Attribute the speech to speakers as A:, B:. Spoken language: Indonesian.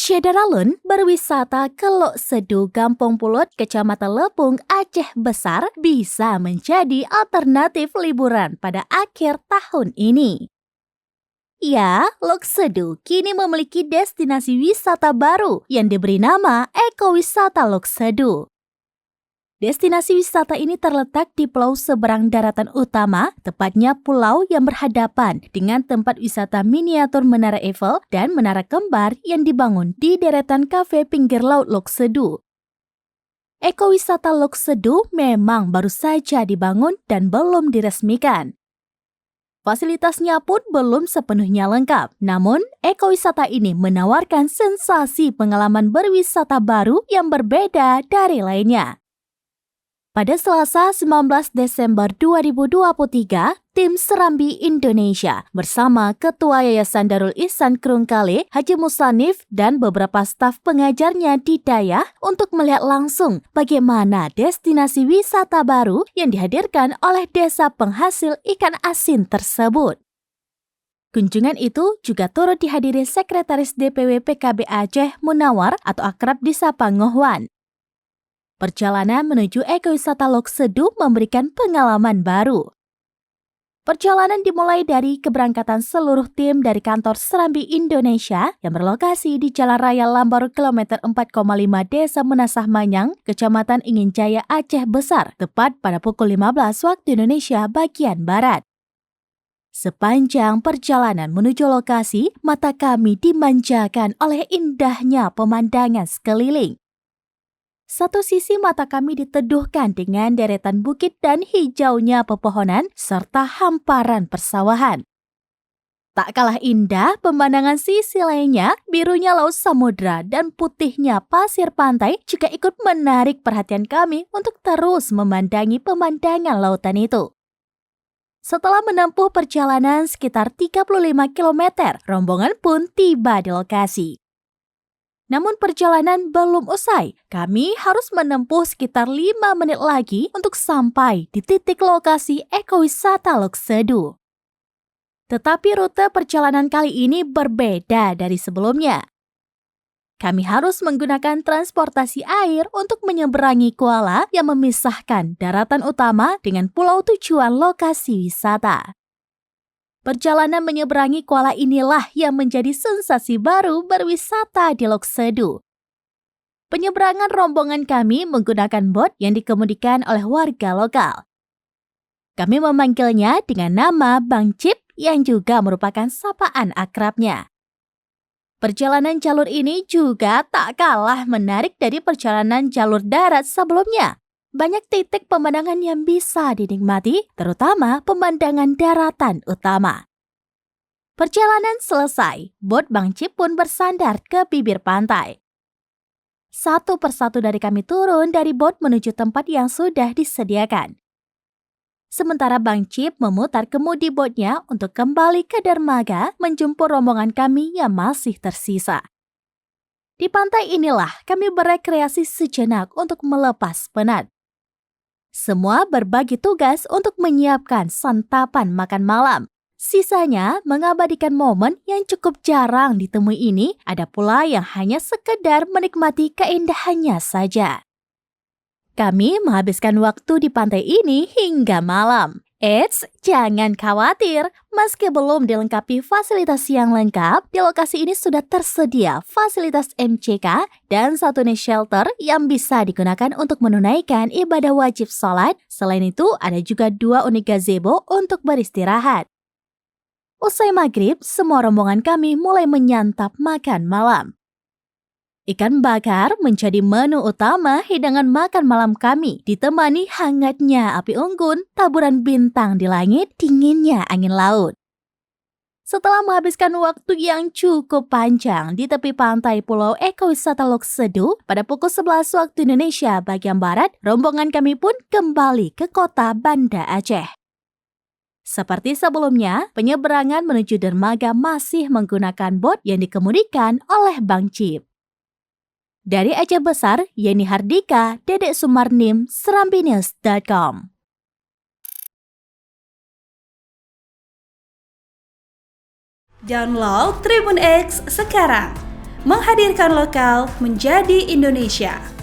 A: Syedaralun berwisata ke Lok Sedu, Kampung Pulut, Kecamatan Lepung, Aceh Besar bisa menjadi alternatif liburan pada akhir tahun ini. Ya, Lok Sedu kini memiliki destinasi wisata baru yang diberi nama Ekowisata Lok Sedu. Destinasi wisata ini terletak di pulau seberang daratan utama, tepatnya pulau yang berhadapan dengan tempat wisata miniatur Menara Eiffel dan Menara Kembar yang dibangun di deretan kafe pinggir laut Lok Sedu. Ekowisata Lok Sedu memang baru saja dibangun dan belum diresmikan. Fasilitasnya pun belum sepenuhnya lengkap, namun ekowisata ini menawarkan sensasi pengalaman berwisata baru yang berbeda dari lainnya. Pada Selasa 19 Desember 2023, tim Serambi Indonesia bersama Ketua Yayasan Darul Ihsan Krungkale, Haji Musanif, dan beberapa staf pengajarnya di Dayah untuk melihat langsung bagaimana destinasi wisata baru yang dihadirkan oleh desa penghasil ikan asin tersebut. Kunjungan itu juga turut dihadiri Sekretaris DPW PKB Aceh Munawar atau akrab disapa Ngohwan. Perjalanan menuju ekowisata Lok Sedu memberikan pengalaman baru. Perjalanan dimulai dari keberangkatan seluruh tim dari kantor Serambi Indonesia yang berlokasi di Jalan Raya Lambaru kilometer 4,5 Desa Menasah Manyang, Kecamatan Inginjaya, Aceh Besar, tepat pada pukul 15 waktu Indonesia bagian Barat. Sepanjang perjalanan menuju lokasi, mata kami dimanjakan oleh indahnya pemandangan sekeliling. Satu sisi mata kami diteduhkan dengan deretan bukit dan hijaunya pepohonan serta hamparan persawahan. Tak kalah indah pemandangan sisi lainnya, birunya laut samudra dan putihnya pasir pantai juga ikut menarik perhatian kami untuk terus memandangi pemandangan lautan itu. Setelah menempuh perjalanan sekitar 35 km, rombongan pun tiba di lokasi. Namun perjalanan belum usai, kami harus menempuh sekitar 5 menit lagi untuk sampai di titik lokasi ekowisata Lok Sedu. Tetapi rute perjalanan kali ini berbeda dari sebelumnya. Kami harus menggunakan transportasi air untuk menyeberangi kuala yang memisahkan daratan utama dengan pulau tujuan lokasi wisata. Perjalanan menyeberangi kuala inilah yang menjadi sensasi baru berwisata di Lok Sedu. Penyeberangan rombongan kami menggunakan bot yang dikemudikan oleh warga lokal. Kami memanggilnya dengan nama Bang Cip yang juga merupakan sapaan akrabnya. Perjalanan jalur ini juga tak kalah menarik dari perjalanan jalur darat sebelumnya. Banyak titik pemandangan yang bisa dinikmati, terutama pemandangan daratan utama. Perjalanan selesai, bot Bang Cip pun bersandar ke bibir pantai. Satu persatu dari kami turun dari bot menuju tempat yang sudah disediakan. Sementara Bang Cip memutar kemudi botnya untuk kembali ke dermaga menjemput rombongan kami yang masih tersisa. Di pantai inilah kami berekreasi sejenak untuk melepas penat. Semua berbagi tugas untuk menyiapkan santapan makan malam. Sisanya mengabadikan momen yang cukup jarang ditemui ini, ada pula yang hanya sekedar menikmati keindahannya saja. Kami menghabiskan waktu di pantai ini hingga malam. Eits, jangan khawatir, meski belum dilengkapi fasilitas yang lengkap, di lokasi ini sudah tersedia fasilitas MCK dan satu unit shelter yang bisa digunakan untuk menunaikan ibadah wajib sholat. Selain itu, ada juga 2 unit gazebo untuk beristirahat. Usai maghrib, semua rombongan kami mulai menyantap makan malam. Ikan bakar menjadi menu utama hidangan makan malam kami, ditemani hangatnya api unggun, taburan bintang di langit, dinginnya angin laut. Setelah menghabiskan waktu yang cukup panjang di tepi pantai Pulau Ekowisata Lok Sedu, pada pukul 11 waktu Indonesia bagian Barat, rombongan kami pun kembali ke kota Banda Aceh. Seperti sebelumnya, penyeberangan menuju dermaga masih menggunakan bot yang dikemudikan oleh Bang Cip. Dari Aceh Besar, Yeni Hardika, Dedek Sumarnim, serambinews.com.
B: Download Tribun X sekarang, menghadirkan lokal menjadi Indonesia.